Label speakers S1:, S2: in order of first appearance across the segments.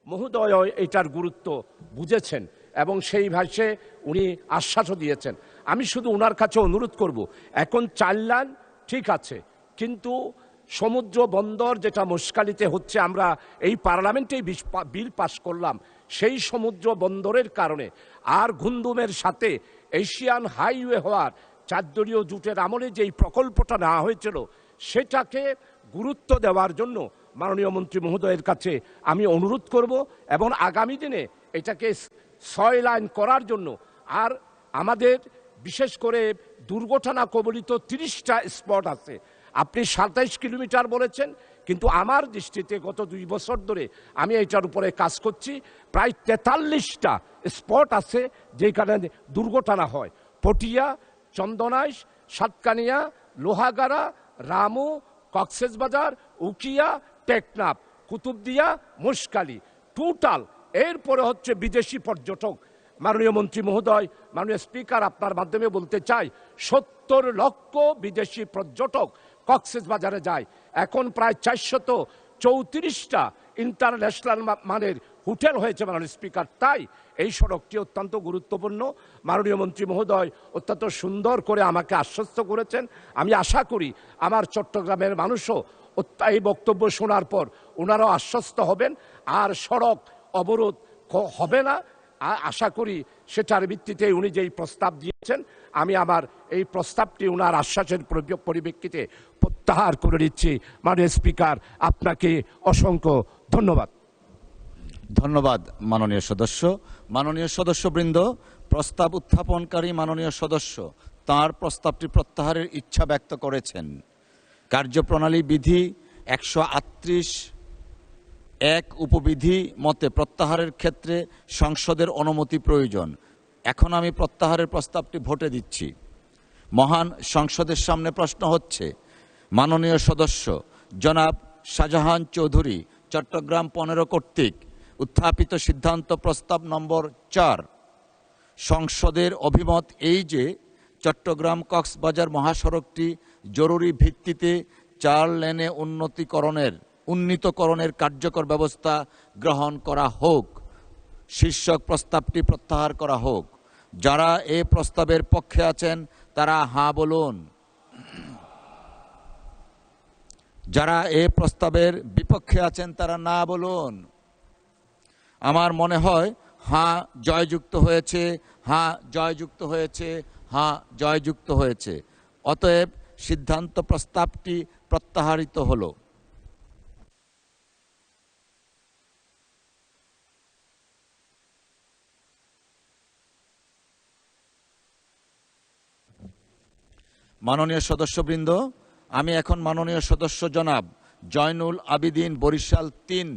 S1: মহোদয় এটার গুরুত্ব বুঝেছেন এবং সেই ভাষে উনি আশ্বাসও দিয়েছেন। আমি শুধু ওনার কাছে অনুরোধ করব, এখন 4 লাইন ঠিক আছে, কিন্তু সমুদ্র বন্দর যেটা মশকালিতে হচ্ছে, আমরা এই পার্লামেন্টেই বিল পাশ করলাম, সেই সমুদ্র বন্দরের কারণে আর ঘুন্দুমের সাথে এশিয়ান হাইওয়ে হওয়ার 4 দলীয় জোটের আমলে যেই প্রকল্পটা নেওয়া হয়েছিল, সেটাকে গুরুত্ব দেওয়ার জন্য মাননীয় মন্ত্রী মহোদয়ের কাছে আমি অনুরোধ করব এবং আগামী দিনে এটাকে 6 লাইন করার জন্য। আর আমাদের বিশেষ করে দুর্ঘটনা কবলিত 30টা স্পট আছে। আপনি 27 কিলোমিটার বলেছেন, কিন্তু আমার দৃষ্টিতে গত 2 বছর ধরে আমি এটার উপরে কাজ করছি, প্রায় 43টা স্পট আছে যেখানে দুর্ঘটনা হয়। পটিয়া, চন্দনাইশ, সাতকানিয়া, লোহাগাড়া, রামু, কক্সবাজার, উকিয়া, টেকনাফ, কুতুবদিয়া, মুশকালি, টোটাল। এরপরে হচ্ছে বিদেশি পর্যটক। মাননীয় মন্ত্রী মহোদয়, মাননীয় স্পিকার, আপনার মাধ্যমে বলতে চাই, 70 লক্ষ বিদেশি পর্যটক কক্সবাজারে যায়। এখন প্রায় 434টা ইন্টারন্যাশনাল মানের হোটেল হয়েছে মাননীয় স্পিকার। তাই এই সড়কটি অত্যন্ত গুরুত্বপূর্ণ। মাননীয় মন্ত্রী মহোদয় অত্যন্ত সুন্দর করে আমাকে আশ্বস্ত করেছেন। আমি আশা করি আমার চট্টগ্রামের মানুষও এই বক্তব্য শোনার পর ওনারাও আশ্বস্ত হবেন, আর সড়ক অবরোধ হবে না। আশা করি সেটার ভিত্তিতে উনি যেই প্রস্তাব দিয়েছেন, আমি আমার এই প্রস্তাবটি ওনার আশ্বাসের পরিপ্রেক্ষিতে প্রত্যাহার করে নিচ্ছি। মাননীয় স্পিকার, আপনাকে অসংখ্য ধন্যবাদ।
S2: ধন্যবাদ মাননীয় সদস্য। মাননীয় সদস্যবৃন্দ, প্রস্তাব উত্থাপনকারী মাননীয় সদস্য তার প্রস্তাবটি প্রত্যাহারের ইচ্ছা ব্যক্ত করেছেন। কার্যপ্রণালী বিধি 138(1) উপবিধি মতে প্রত্যাহারের ক্ষেত্রে সংসদের অনুমতি প্রয়োজন। এখন আমি প্রত্যাহারের প্রস্তাবটি ভোটে দিচ্ছি। মহান সংসদের সামনে প্রশ্ন হচ্ছে, মাননীয় সদস্য জনাব শাহজাহান চৌধুরী চট্টগ্রাম 15 কর্তৃক উত্থাপিত সিদ্ধান্ত প্রস্তাব নম্বর 4। সংসদের অভিমত এই যে চট্টগ্রাম কক্সবাজার মহাসড়কটি জরুরি ভিত্তিতে 4 লেনে উন্নীতকরণের কার্যকর ব্যবস্থা গ্রহণ করা হোক। শীর্ষক প্রস্তাবটি প্রত্যাহার করা হোক। যারা এই প্রস্তাবের পক্ষে আছেন তারা হাঁ বলুন। যারা এই প্রস্তাবের বিপক্ষে আছেন তারা না বলুন। আমার মনে হয় হাঁ জয়যুক্ত হয়েছে, হাঁ জয়যুক্ত হয়েছে, হাঁ জয়যুক্ত হয়েছে। অতএব সিদ্ধান্ত প্রস্তাবটি প্রত্যাহারিত হলো। মাননীয় সদস্যবৃন্দ, আমি এখন মাননীয় সদস্য জনাব জয়নুল আবিদিন বরিশাল 3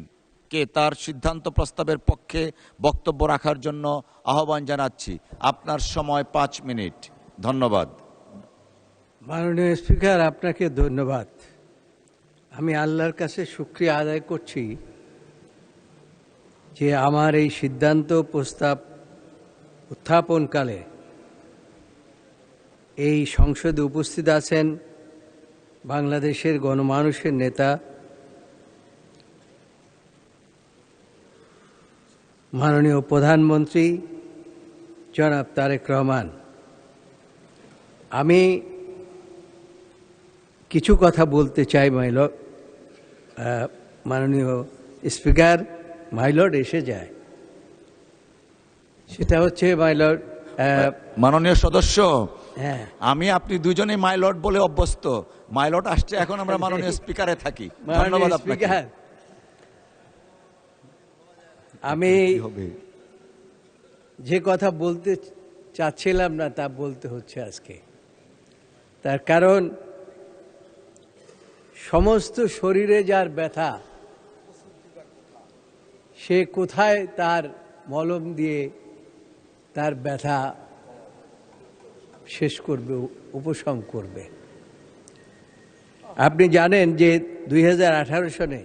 S2: কে তার সিদ্ধান্ত প্রস্তাবের পক্ষে বক্তব্য রাখার জন্য আহ্বান জানাচ্ছি। আপনার সময় 5 মিনিট। ধন্যবাদ।
S3: মাননীয় স্পিকার, আপনাকে ধন্যবাদ। আমি আল্লাহর কাছে শুকরিয়া আদায় করছি যে আমার এই সিদ্ধান্ত প্রস্তাব উত্থাপনকালে এই সংসদে উপস্থিত আছেন বাংলাদেশের গণমানুষের নেতা মাননীয় প্রধানমন্ত্রী জনাব তারেক রহমান। আমি কিছু কথা বলতে চাই মাননীয় স্পিকার। মাইলর্ড এসে যায়, সেটা হচ্ছে মাইলর্ড।
S2: মাননীয় সদস্য,
S3: হ্যাঁ,
S2: আমি আপনি দুজনেই মাইলর্ড বলে অভ্যস্ত। মাইলর্ড আসছে, এখন আমরা মাননীয় স্পিকারে থাকি। ধন্যবাদ আপনাকে।
S3: আমি যে কথা বলতে চাচ্ছিলাম না তা বলতে হচ্ছে আজকে। তার কারণ সমস্ত শরীরে যার ব্যথা, সে কোথায় তার মলম দিয়ে তার ব্যথা শেষ করবে, উপশম করবে। আপনি জানেন যে 2018 সনে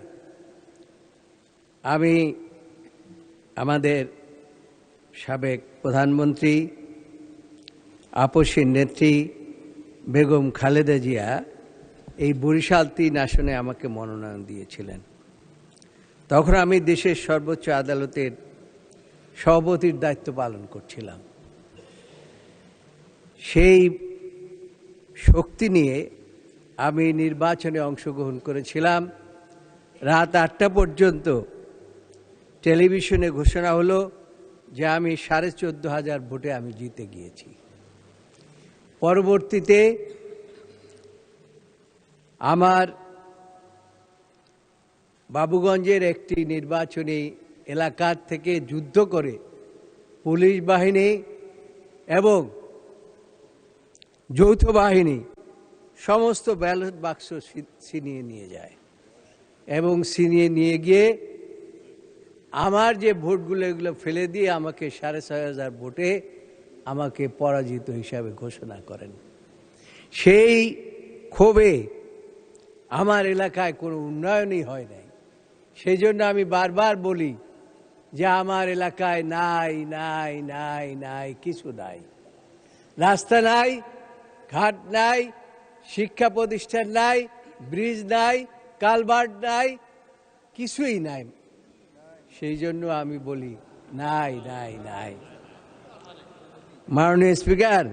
S3: আমি আমাদের সাবেক প্রধানমন্ত্রী আপসীর নেত্রী বেগম খালেদা জিয়া এই বরিশাল 3 আসনে আমাকে মনোনয়ন দিয়েছিলেন। তখন আমি দেশের সর্বোচ্চ আদালতের সভাপতির দায়িত্ব পালন করছিলাম। সেই শক্তি নিয়ে আমি নির্বাচনে অংশগ্রহণ করেছিলাম। রাত 8টা পর্যন্ত টেলিভিশনে ঘোষণা হলো যে আমি 14,500 ভোটে আমি জিতে গিয়েছি। পরবর্তীতে আমার বাবুগঞ্জের একটি নির্বাচনী এলাকার থেকে যুদ্ধ করে পুলিশ বাহিনী এবং যৌথ বাহিনী সমস্ত ব্যালট বাক্স ছিনিয়ে নিয়ে যায় এবং ছিনিয়ে নিয়ে গিয়ে আমার যে ভোটগুলো এগুলো ফেলে দিয়ে আমাকে 6,500 ভোটে আমাকে পরাজিত হিসাবে ঘোষণা করেন। সেই ক্ষোভে আমার এলাকায় কোনো উন্নয়নই হয় নাই। সেই জন্য আমি বারবার বলি যে আমার এলাকায় নাই নাই নাই নাই কিছু নাই, রাস্তা নাই, ঘাট নাই, শিক্ষা প্রতিষ্ঠান নাই, ব্রিজ নাই, কালভার্ট নাই, কিছুই নাই। সেই জন্য আমি বলি নাই নাই নাই। মাননীয় স্পিকার,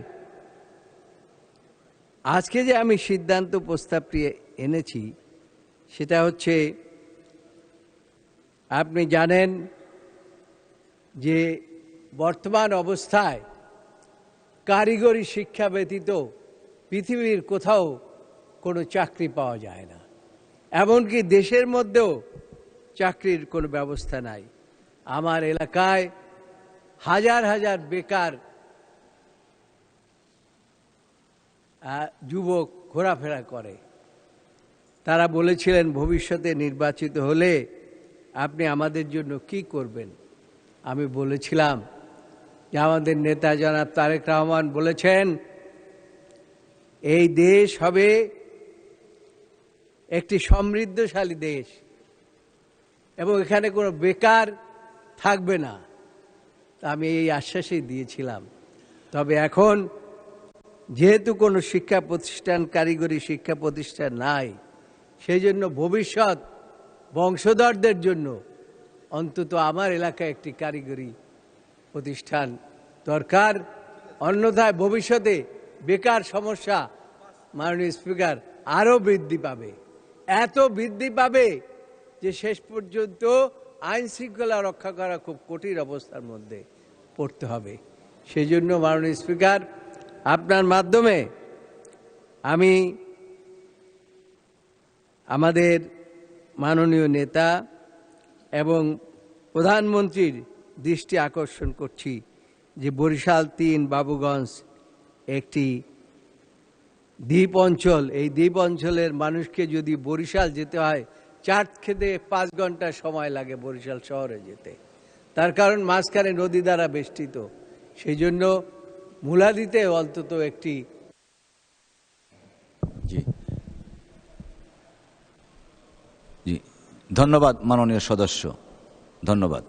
S3: আজকে যে আমি সিদ্ধান্ত প্রস্তাবটি এনেছি সেটা হচ্ছে, আপনি জানেন যে বর্তমান অবস্থায় কারিগরি শিক্ষা ব্যতীত পৃথিবীর কোথাও কোনো চাকরি পাওয়া যায় না, এমনকি দেশের মধ্যেও চাকরির কোনো ব্যবস্থা নাই। আমার এলাকায় হাজার হাজার বেকার যুবক ঘোরাফেরা করে। তারা বলেছিলেন ভবিষ্যতে নির্বাচিত হলে আপনি আমাদের জন্য কি করবেন। আমি বলেছিলাম যে আমাদের নেতা জনাব তারেক রহমান বলেছেন এই দেশ হবে একটি সমৃদ্ধশালী দেশ এবং এখানে কোনো বেকার থাকবে না। আমি এই আশ্বাসই দিয়েছিলাম। তবে এখন যেহেতু কোনো শিক্ষা প্রতিষ্ঠান, কারিগরি শিক্ষা প্রতিষ্ঠান নাই, সেই জন্য ভবিষ্যৎ বংশধরদের জন্য অন্তত আমার এলাকায় একটি কারিগরি প্রতিষ্ঠান দরকার। অন্যথায় ভবিষ্যতে বেকার সমস্যা মাননীয় স্পিকার আরও বৃদ্ধি পাবে, এত বৃদ্ধি পাবে যে শেষ পর্যন্ত আইন শৃঙ্খলা রক্ষা করা খুব কঠিন অবস্থার মধ্যে পড়তে হবে। সেই জন্য মাননীয় স্পিকার, আপনার মাধ্যমে আমি আমাদের মাননীয় নেতা এবং প্রধানমন্ত্রীর দৃষ্টি আকর্ষণ করছি যে বরিশাল ৩ বাবুগঞ্জ একটি দ্বীপ অঞ্চল। এই দ্বীপ অঞ্চলের মানুষকে যদি বরিশাল যেতে হয় 4 থেকে 5 ঘন্টা সময় লাগে বরিশাল শহরে যেতে, তার কারণ মাঝখানে নদী দ্বারা বেষ্টিত। সেই জন্য মুলাদিতে অন্তত একটি।
S2: জি জি, ধন্যবাদ মাননীয় সদস্য, ধন্যবাদ।